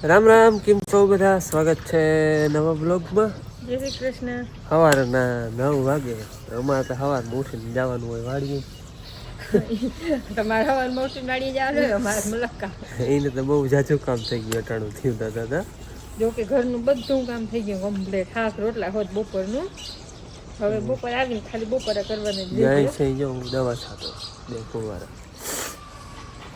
રામ રામ, કેમ છો બધા? સ્વાગત છે નવા બ્લોગમાં. જય શ્રી કૃષ્ણ. સવારના 9 વાગે અમારે તો સવારમાં ઉઠીને જવાનું હોય વાડીએ. તમારે સવારમાં ઉઠીને વાડીએ જવાનું હોય, અમારે મલક્કા. એને તો બહુ જાજુ કામ થઈ ગયું અટાણું થયું દાદા. જો કે ઘરનું બધું કામ થઈ ગયું કમ્પ્લીટ. શાક રોટલા હોત બપોરનું. હવે બપોર આવીને ખાલી બપોરે કરવાની જ જાય રહી. છે જો હું દવા છાંટો દેખો મારા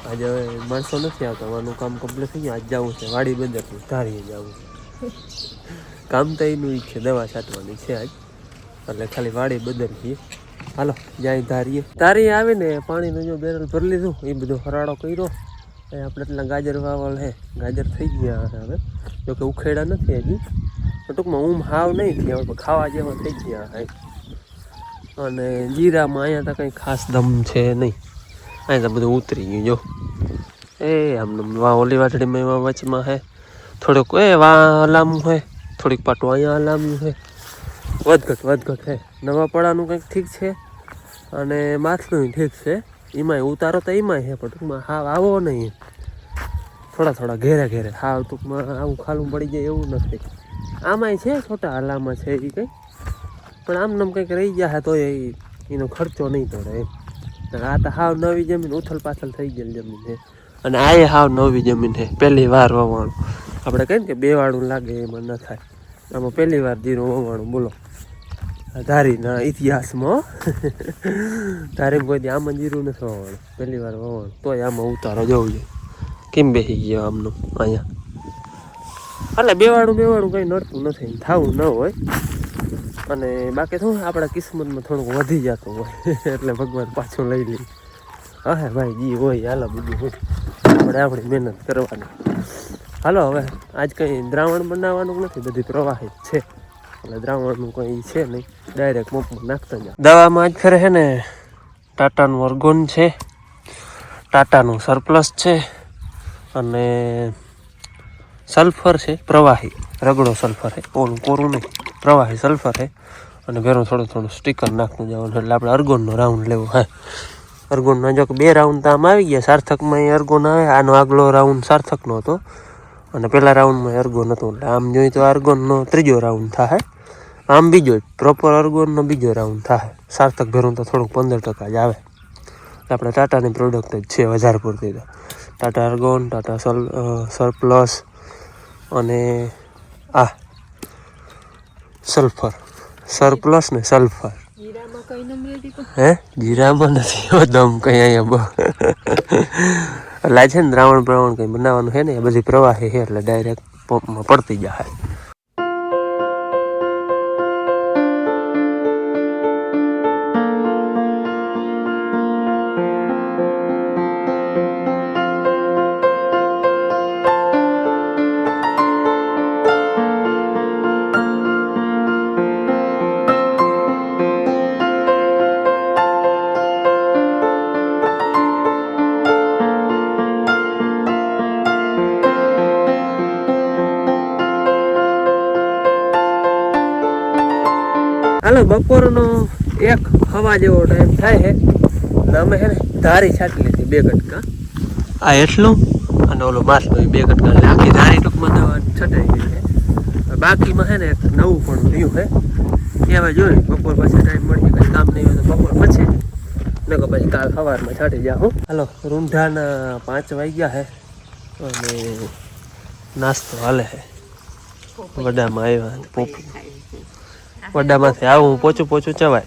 આજે હવે માણસો નથી આવતા, વાનું કામ કમ્પ્લીટ થઈ ગયું. આજ જવું છે વાડી બંદર ધારીએ જવું છે. કામ તો એનું છે, દવા છાંટવાની છે આજ, એટલે ખાલી વાડી બદલવી. હાલો જાય ધારીએ આવીને પાણીનું જો બેરલ ભરી લીધું, એ બધો ફરાળો કર્યો. આપણે એટલા ગાજર વાવલ હે, ગાજર થઈ ગયા હવે, જોકે ઉખેડા નથી હજી, ટૂંકમાં હાવ નહીં થયા, હવે ખાવા જેવા થઈ ગયા હે. અને જીરામાં અહીંયા તો કંઈ ખાસ દમ છે નહીં, અહીંયા તો બધું ઉતરી ગયું જો. આમને વા ઓલી વાટડીમાં એમાં વચમાં હે થોડુંક, લાંબુ હે થોડીક પાટું, અહીંયા લાંબુ હે, વધઘટ હે. નવા પડાનું કંઈક ઠીક છે અને માથલું ઠીક છે. એમાંય ઉતારો તો એમાંય હે, પણ ટૂંકમાં હાવ આવો નહીં, થોડા ઘેરે હાવ ટૂંકમાં આવું ખાલું પડી જાય એવું નથી. આમાંય છે છોટા હાલામાં છે એ કંઈ, પણ આમને કંઈક રહી ગયા તો એનો ખર્ચો નહીં પડે એમ. આ તો હાવ નવી જમીન, ઉથલ પાથલ થઈ ગયેલી જમીન છે. અને આ હાવ નવી જમીન છે, પહેલી વાર વવાણું. આપણે કહીએ ને કે બે વાળું લાગે, એમાં ન થાય. આમાં પહેલી વાર જીરું વવાણું, બોલો ધારીના ઇતિહાસમાં. ધારીમાં કોઈ દી આમાં જીરું નથી વવાણું, પહેલી વાર વવાણું. તોય આમાં ઉતારો જવું જોઈએ. કેમ બેસી ગયો આમનું અહીંયા? એટલે બે વાળું કંઈ નડતું નથી, થવું ન હોય. અને બાકી શું આપણા કિસ્મતમાં થોડુંક વધી જતું હોય, એટલે ભગવાન પાછું લઈ લે. હા ભાઈ, જી હોય હાલો, બીજું હોય આપણી મહેનત કરવાની. હાલો હવે આજ કંઈ દ્રાવણ બનાવવાનું નથી, બધી પ્રવાહી જ છે, એટલે દ્રાવણનું કંઈ છે નહીં, ડાયરેક્ટ મોપમાં નાખતા જાય. દવામાં આજ ફરે છે ને ટાટાનું અર્ગોન છે, ટાટાનું સરપ્લસ છે, અને સલ્ફર છે પ્રવાહી, રગડો સલ્ફર છે, ઓલું કોરું નહીં, પ્રવાહી સલ્ફર છે. અને ભેરું થોડું સ્ટીકર નાખતું જવાનું, એટલે આપણે અર્ગોનનો રાઉન્ડ લેવો. હા, અર્ગોનના જો કે 2 રાઉન્ડ તો આમ આવી ગયા, સાર્થકમાં એ અર્ગોન આવે. આનો આગલો રાઉન્ડ સાર્થકનો હતો અને પહેલા રાઉન્ડમાં અર્ગોન હતું, એટલે આમ જોઈએ તો અર્ગોનનો 3જો રાઉન્ડ થાય, આમ બીજો પ્રોપર અર્ગોનનો 2જો રાઉન્ડ થાય. સાર્થક ભેરું તો થોડુંક 15% જ આવે. આપણે ટાટાની પ્રોડક્ટ જ છે વધારે પૂરતી તો. ટાટા અર્ગોન, ટાટા સરપ્લસ અને આ સરપ્લસ ને સલ્ફર. હે જીરામાં નથી દમ કંઈ અહીંયા એટલે છે ને દ્રાવણ કંઈ બનાવવાનું છે ને, એ બધી પ્રવાહી છે, એટલે ડાયરેક્ટ પંપમાં પડતી જાય. હાલો બપોરનો 1:15 જેવો ટાઈમ થાય છે, અને અમે છે ને ધારી છાંટી લીધી 2 કટકા. આ એટલું અને ઓલું માસનું 2 કટકા, એટલે આખી ધારી ટૂંકમાં દવા છટાઈ ગઈ છે. બાકીમાં છે ને એક નવું પણ રહ્યું છે, એ હવે જોઈ બપોર પછી ટાઈમ મળીએ, કંઈ કામ નહીં હોય તો બપોર પછી, ને કે પછી કાલ સવારમાં છાંટી જાઉં. હાલો રૂંઢાના 5 વાગ્યા છે અને નાસ્તો હાલે છે. વડામાં આવ્યા, પોપી વડામાંથી આવું પોચું ચવાય,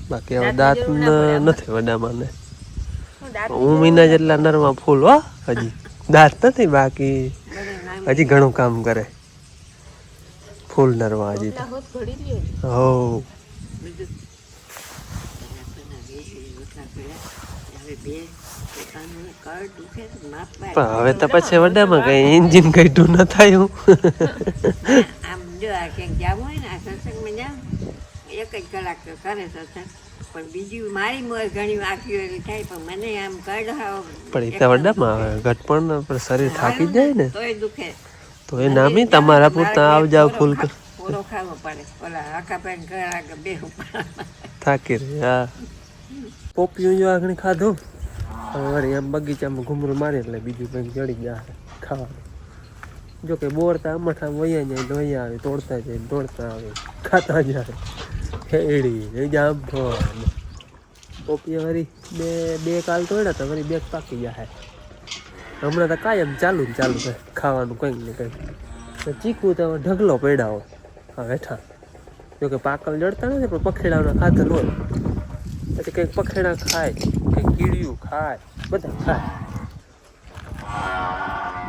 બાકી હવે દાંત નથી વડામાં ને. હું મહિના જેટલા નરમાં ફૂલ હો, હજી દાંત નથી, બાકી હજી ઘણું કામ કરે. ફૂલ નરવા હજી તો. હો પણ હવે તો પછી વડામાં કઈ એન્જિન કઈટું ન થાય. હું જો આ ક્યાંક જવું હોય ને, આ સત્સંગમાં જાવ 1 જ કલાક તો કરે સત્સંગ, પણ બીજી મારી મોર ઘણી વાંકી એવી થાય, પણ મને આમ કઢાવ. પણ એ તો વડામાં આવે ઘટપણ, શરીર થાકી જાય ને, તોય દુખે. તો એ નામી તમારા પૂરતા આવ જાવ ફૂલ પૂરો ખાવો પડે, ઓલા આખા પેન કલાક બેહું થાકી રહી. હા પોપિયું જો આગળ ખાધું, હવે વળી એમ બગીચામાં ઘૂમરું મારી એટલે બીજું કંઈક જડી ગયા ખાવાનું. જો કે બોર તો આમ વૈયા જાય તો વૈયા આવે, તોડતા જાય તોડતા આવે, ખાતા જાય હેડી જામફળ પોપિયા વળી બે કાલ તોડ્યા હતા, વળી બે પાકી જાય. હમણાં તો કાયમ ચાલુ ને ચાલુ છે ખાવાનું કંઈક ને કંઈક. ચીકુ તો ઢગલો પડ્યા હોય હા હેઠા, જોકે પાકલ જડતા નથી પણ પખેડાના ખાધલ હોય. પછી કંઈક પખેડા ખાય, કંઈક કીડિયું ખાય, બધા ખાય.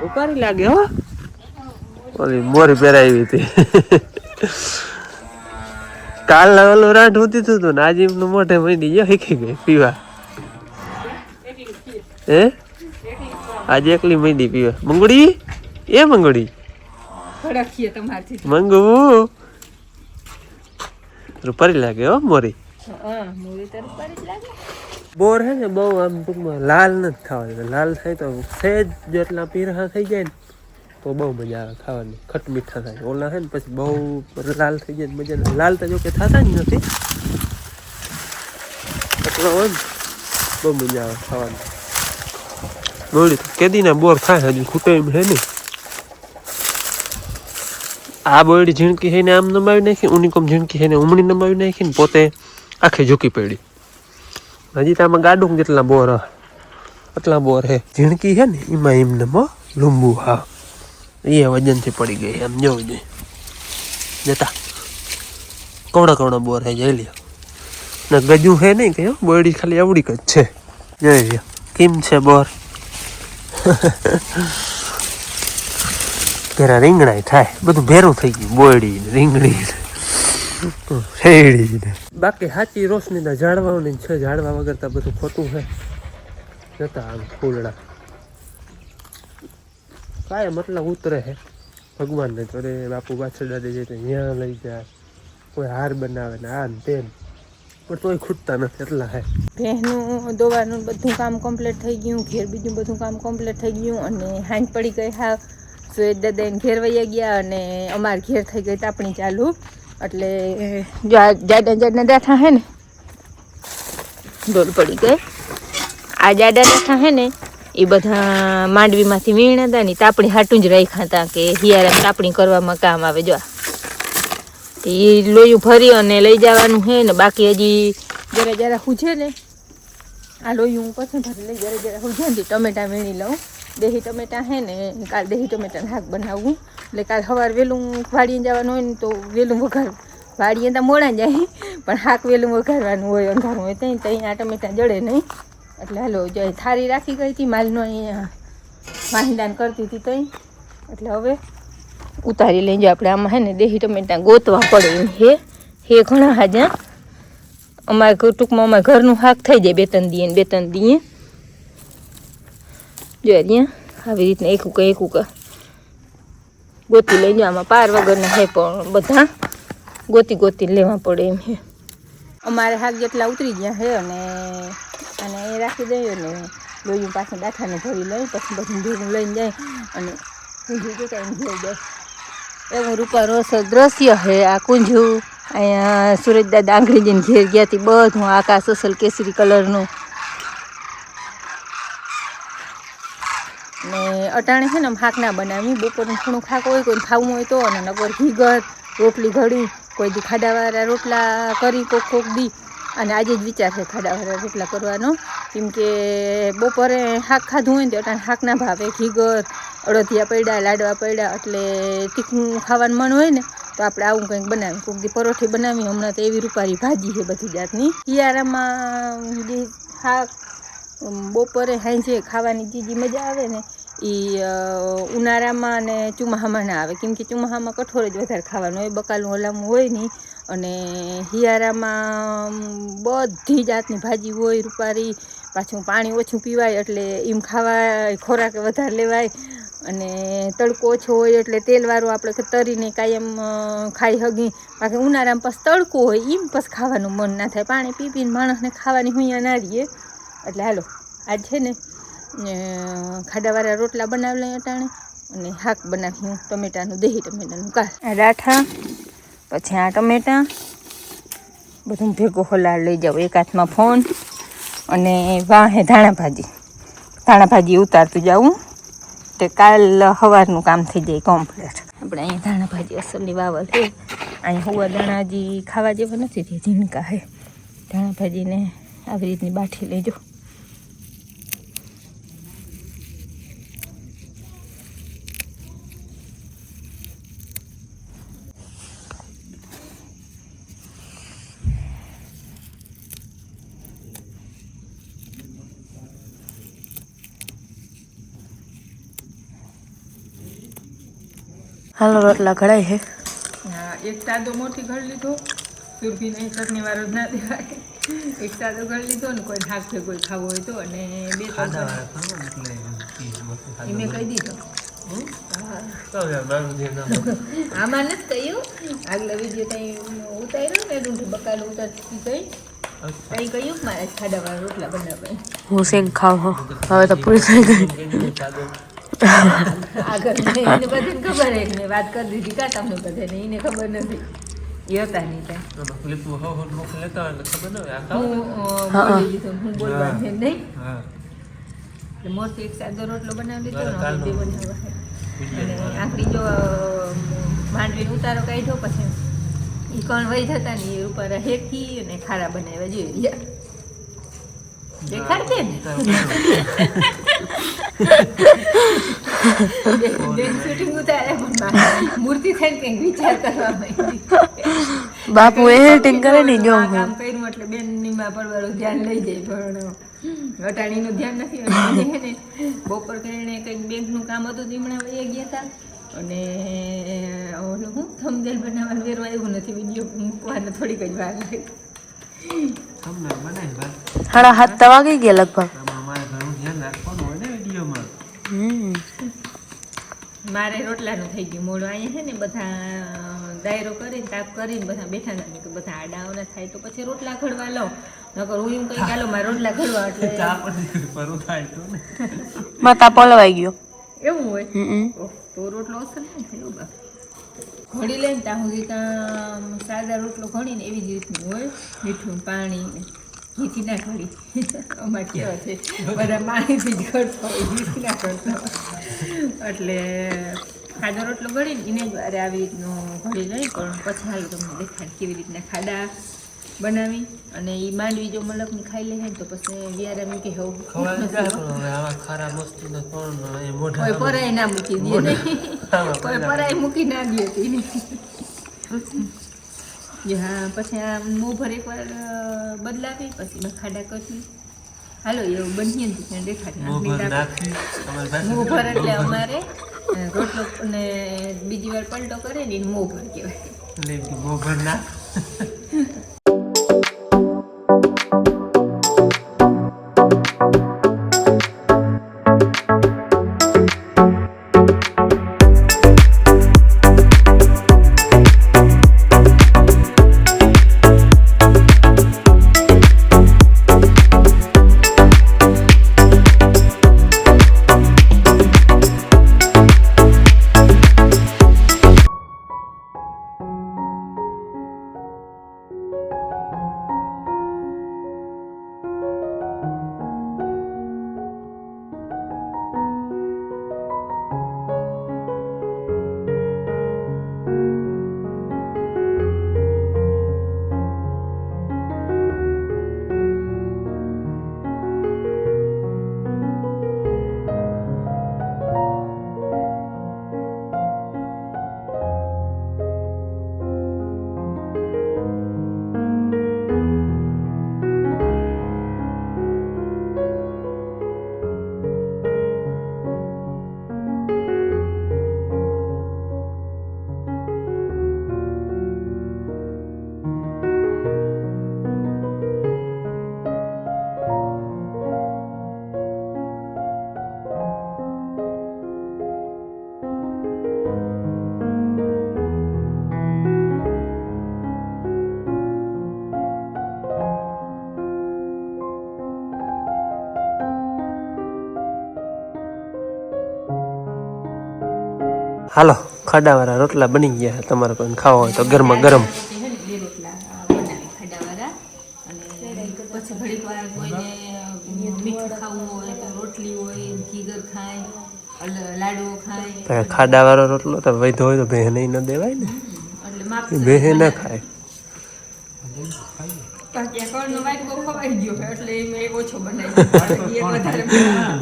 ઉકારી લાગે હો, ઓલી મોરી પહેરાવી હતી. કાલ ઓલું રાંઢ હોતી હતું ને આજે એમનું મોઢે મળી ગયો, શીખી ગઈ પીવા. હે આજે એકલી મળી પીવા. મંગુડી એ મંગુડી મંગુ રૂપારી લાગે હો મોરી. બોર હે ને બહુ આમ ટૂંકમાં લાલ નથી થવા, લાલ થાય તો સહેજ જેટલા પીરા થઈ જાય ને તો બહુ મજા આવે ખાવાની, ખટ મીઠા થાય. ઓલા છે ને પછી બહુ લાલ થઈ જાય મજા નહીં. લાલ તો જો કે થતા જ નથી, એટલો હોય ને બહુ મજા આવે ખાવાની. બોલી કેદીના બોર ખાય હજુ ખૂટે એમ છે ને. આ બોયડી ઝીણકી છે ને આમ નમાવી નાખી, ઉનીકોમ ઝીણકી છે ને ઉમણી નમાવી નાખી ને પોતે આખી ઝૂકી પડી. હજી તો આમાં ગાડું જેટલા બોર એટલા બોર હે. ઝીણકી છે ને એમાં એમ નમો લીંબુ હા એ વજનથી પડી ગઈ એમ જોવું જોઈએ. જતા કવડા કવડા બોર હે જઈ લ્યો ને ગજું હે નહીં કયો બોયડી ખાલી આવડીક જ છે. જોઈ લ્યો કેમ છે બોર. ઘેરા રીંગણાય થાય, બધું ભેરું થઈ ગયું, બોયડી ને રીંગણી શેરડી ને. બાકી સાચી રોશનીના ઝાડવાઓની છે, ઝાડવા વગર તો બધું ખોટું છે. જતા આમ ફૂલડા કાંઈ મતલબ ઉતરે છે ભગવાનને જોડે. બાપુ બાછડા દે જાય તો ત્યાં લઈ જાય, કોઈ હાર બનાવે ને આ ને તેમ, પણ તોય ખૂટતા નથી એટલા હે. ભેંસનું દોવાનું બધું કામ કમ્પ્લીટ થઈ ગયું, ઘેર બીજું બધું કામ કમ્પ્લીટ થઈ ગયું. અને હાંજ પડી ગઈ હા સુરેશ દાદાને ઘેર વયા ગયા અને અમારે ઘેર થઈ ગઈ તાપણી ચાલુ. એટલે જો આ જાડા દાઠા હે ને ડોલ પડી ગઈ. આ જાડા દાઠા હે ને એ બધા માંડવીમાંથી વીણા હતા ને તાપણી હાટું જ રાખ્યા હતા કે હિયારા તાપણી કરવામાં કામ આવે. જો એ લોયું ભરી અને લઈ જવાનું છે ને. બાકી હજી જરા હુજે ને આ લોયું હું પછી ભરી લઈ જરા હુજે ને ટમેટા વીણી લઉં. દેહી ટમેટા હે ને કાલ દેહી ટમેટાનું શાક બનાવવું. એટલે કાલ સવાર વહેલું વાડીએ જવાનું હોય ને તો વહેલું વઘાર, વાડીએ તો મોડા જાય પણ શાક વહેલું વઘારવાનું હોય, અંધારું હોય ત્યાં આ ટમેટા જડે નહીં. એટલે હાલો જો થાળી રાખી ગઈ હતી માલનો અહીંયા વાહિંદાન કરતી હતી ત્યાં. એટલે હવે ઉતારી લઈ આપણે. આમાં હે ને દેહી ટમેટા ગોતવા પડે એમ હે ઘણા હાજા. અમારે ટૂંકમાં અમારે ઘરનું શાક થઈ જાય બે ત્રણ દીએ. જો ત્યાં આવી રીતના એકુકા ગોતી લઈ જાઓ. આમાં પાર વગરના હે પણ બધા ગોતી લેવા પડે એમ હે. અમારે શાક જેટલા ઉતરી ગયા હે અને એ રાખી દઈએ ને લોહીનું પાછળ દાઠાને ભરી લઈ પછી બધું ભેગું લઈને જાય અને કુંજું કાંઈ જોઈ જાય. એવું રૂપારોસ દ્રશ્ય હે આ કુંજું. અહીંયા સુરજ દાદા આંગળી જઈને ઘેર ગયા હતી. બધું આકાશ અસલ કેસરી કલરનું ને અટાણે છે ને શાક ના બનાવી. બપોરનું થોડું શાક હોય કોઈ ખાવું હોય તો, અને નગર ઘીગર રોટલી ઘડી કોઈ દી ખાડાવાળા રોટલા કરી કોક દી. અને આજે જ વિચાર છે ખાડાવાળા રોટલા કરવાનો, કેમ કે બપોરે શાક ખાધું હોય ને તો અટાણે શાક ના ભાવે. ઘીગર અડદિયા પડ્યા, લાડવા પડ્યા, એટલે તીખું ખાવાનું મન હોય ને તો આપણે આવું કંઈક બનાવી. કોક દી પરોઠી બનાવી. હમણાં તો એવી રૂપારી ભાજી છે બધી જાતની. શિયાળામાં જે શાક બપોરે સાંજે ખાવાની જે મજા આવે ને એ ઉનાળામાં અને ચોમાસામાં ના આવે, કેમ કે ચોમાસામાં કઠોળ જ વધારે ખાવાનું હોય, બકાલું હલામું હોય નહીં. અને શિયાળામાં બધી જાતની ભાજી હોય રૂપારી. પાછું પાણી ઓછું પીવાય એટલે એમ ખાવાય, ખોરાક વધારે લેવાય. અને તડકો ઓછો હોય એટલે તેલવાળું આપણે તરીને કાયમ ખાઈ હગી. બાકી ઉનાળામાં પછી તડકો હોય એમ પછી ખાવાનું મન ના થાય. પાણી પીને માણસને ખાવાની હુંયા ના રહીએ. એટલે હાલો આજ છે ને ખાડાવાળા રોટલા બનાવી લઈએ અટાણે અને શાક બનાવ્યું ટમેટાનું, દેહી ટમેટાનું. આ ડાઠા પછી આ ટમેટા બધું ભેગું હલાર લઈ જાઓ. એક હાથમાં ફોન અને વાહે ધાણા ભાજી ઉતારતું જાઉં. તે કાલ સવારનું કામ થઈ જાય કમ્પ્લીટ. આપણે અહીંયા ધાણા ભાજી અસલની વાવલ છે. અહીંયા હુવા દાણા હજી ખાવા જેવા નથી તે ઝીણકા છે. ધાણા ભાજીને આવી રીતની બાઠી લેજો. હાલો રોટલા ઘડાય છે. એક સાદો મોટી ઘડ લીધો, સુરભીને ચટણી વાળો જ ના દેવાય. એક સાદો ઘડ લીધો ને કોઈ શાક છે કોઈ ખાવું હોય તો, અને બે મેં કહી દીધો. આમાં નથી કહ્યું, આગલા વિડીયો ત્યાં ઉતાર્યો ને રૂંઢ બકાલું ઉતારતી કઈ કઈ કહ્યું મારે ખાડા વાળા રોટલા બનાવે. હું શેક ખાવ હો, હવે તો પૂરી થઈ ગઈ. આગળ એને બધાને ખબર હે, મેં વાત કરી દીધી કા તમને બધાને, એને ખબર નથી. એ હતા નહીં ત્યાં હું બોલવા છે નહીં. એટલે મોરથી એક સાદો રોટલો બનાવી લીધો ને બે બનાવવા. અને આખરી જો માંડવીને ઉતારો કાઢ્યો પછી એ કણ વહી જતા ને એ ઉપર હેકી અને ખારા બનાવ્યા જોઈએ. દેખાડશે ને શૂટિંગ ઉતારે પણ મૂર્તિ થઈને કંઈક વિચાર કરવા માંડી. બાપુ એડિટિંગ કરે ને જો કામ કર્યું એટલે બેનની માં પડવાનું ધ્યાન લઈ જાય, પણ અટાણીનું ધ્યાન નથી. અને છે ને બપોર કરીને કંઈક બેંકનું કામ હતું દીમણા વહી ગયા હતા, અને ઓલું હું થંબનેલ બનાવવાનું વેરવા એવું નથી, વિડીયો મૂકવાને થોડીક જ વાર લાગી. 7:30 વાગી ગયા લગભગ. મારે રોટલાનું થઈ ગયું મોડું. અહીંયા છે ને બધા દાયરો કરીને તાપ કરીને બધા બેઠા નથી કે બધા આડાઓના થાય તો પછી રોટલા ઘડવા લો, નકર હું એમ કઈ ચાલો મારે રોટલા ઘડવા એટલે માતા પલવાઈ ગયો એવું હોય. તો રોટલો અસર નહીં થયો બા ઘડી લઈને ત્યાં સુધી ત્યાં સાદા રોટલો ઘણીને એવી જ રીતનું હોય, મીઠું પાણી ઘીથી ના ઘડી. અમારે કેવા છે બધા પાણીથી જ ઘડતો હોય, ઘીથી ના ઘડતો હોય. એટલે ખાડો રોટલો ઘડીને એને જ વારે આવી રીતનું ઘડી લઈ. પણ પછી હાલ તમને દેખાડ કેવી રીતના ખાડા બનાવી. અને એ માંડવી જો મલકની ખાઈ લે ને તો પછી વિયારા મૂકી હવું કોઈ પરાય ના મૂકી દે નહીં, કોઈ પરાય મૂકી ના દે હતી. હા પછી આ મોભર એકવાર બદલાવી પછી ખાડા કરવી. હાલો એવું બનીએ ને દેખાડી મોભર એટલે અમારે રોટલો અને બીજી વાર પલટો કરે ને એને મોભર કહેવાય. હાલો ખાડાવાળા રોટલા બની ગયા. તમારે કોઈ ખાવા હોય તો ગરમા ગરમ. બે રોટલા બનાવી ખાડાવાળા. અને પછી ઘડીક વાર કોઈને મીઠું ખાવું હોય તો રોટલી હોય, ઘીગર ખાય, લાડુ ખાય પણ ખાડાવાળો રોટલો તો વૈધો હોય તો ભેહ નહીં ન દેવાય ને એટલે માપ ભેહ ન ખાય કણનો વાટકો ખવાઈ ગયો એટલે મેં એક ઓછો બનાવી એક વધારે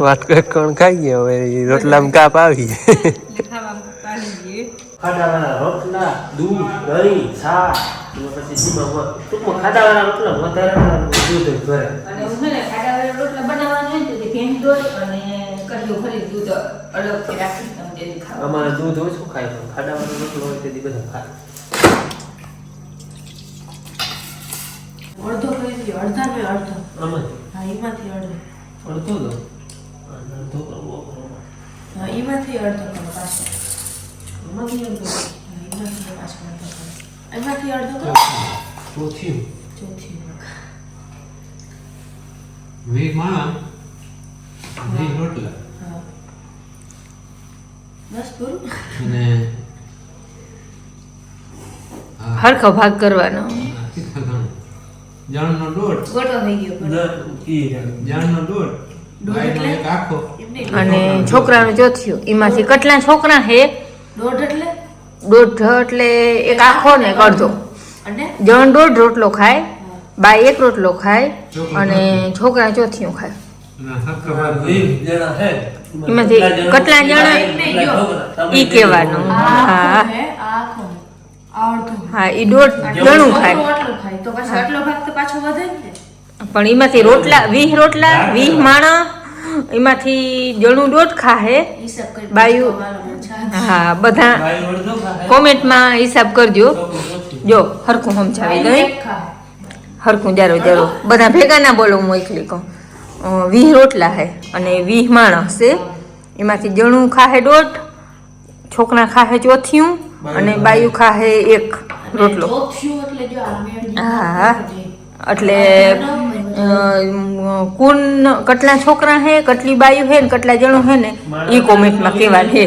વાટકો એક કણ ખાઈ ગયા હવે ઈ રોટલામાં કાપ આવી ખાવા પાડી દઈએ ખાડાવાળા રોટલા દૂધ દહીં છાશ પછી સીમામાં ટૂંકમાં ખાડાવાળા રોટલા વધારે દૂધ ઘરે અને હું છે ને ખાડાવાળા રોટલા બનાવવાના હોય ને તો ભેંસ દોડ અને કઢીઓ ખરી દૂધ અલગથી રાખી તમે જેથી ખાવા અમારે દૂધ ઓછું ખાય પણ ખાડાવાળો રોટલો હોય તેથી બધા ખાય અડધો કરી દો અડધા ને અડધો આમાં હા એમાંથી અડધો અડધો દો અને અડધો કરવો હા એમાંથી અડધો કરો પાછો એમાંથી અડધો હા એમાંથી પાછો અડધો કરો એમાંથી અડધો કરો ચોથી ચોથી વીસ માણસ 20 રોટલા હા બસ પૂરું અને હરખો ભાગ કરવાનો જાણનો દોઢ ગોટો થઈ ગયો જાણનો દોઢ ગાયનો એક આખો અને છોકરાનું ચોથિયું એમાંથી કેટલા છોકરા હે દોઢ એટલે એક આખો ને એક અડધો અને જણ દોઢ રોટલો ખાય બાઈ એક રોટલો ખાય અને છોકરા ચોથિયું ખાય અને હરખા ભાગ એમાંથી કેટલા જણા ઈ કહેવાનું હા હા ઈ દોઢ જણું ખાય પણ એમાંથી રોટલા 20 માણસ એમાંથી જણું દોઢ ખાહે બાયું હા બધા કોમેન્ટમાં હિસાબ કરજો જો હરખું સમજાવી દઈ હરખું જારો બધા ભેગા ના બોલો હું એકલી કહું 20 રોટલા હે અને 20 માણસ છે એમાંથી જણું ખાહે દોઢ છોકરા ખાહે ચોથિયું અને બાયું ખાહે એક રોટલો હા એટલે કુલ કેટલા છોકરા હે કેટલી બાયું હે ને કેટલા જણું હે ને ઈ કોમેન્ટમાં કહેવાનું હે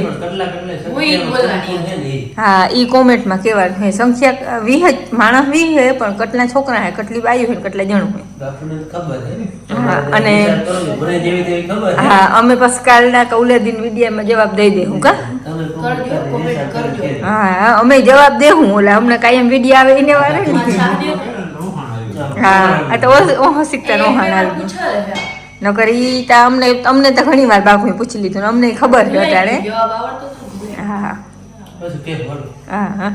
હા ઈ કોમેન્ટમાં કહેવાનું હે સંખ્યા 20 માણસ 20 હે પણ કેટલા છોકરા હે કેટલી બાયું હે ને કેટલા જણું હે હા અને હા અમે પછી કાલના કૌલેદીન વિડીયામાં જવાબ દઈ દે હું કા હા અમે જવાબ દેવું ઓલા અમને કાયમ વિડીયો આવે એને વારે ને હા આ તો ઓહો શીખતા રોહાણ આવી નકર ઈ તા અમને તો ઘણી વાર બાપુએ પૂછી લીધું ને અમને ખબર છે અટાણે હા હા હા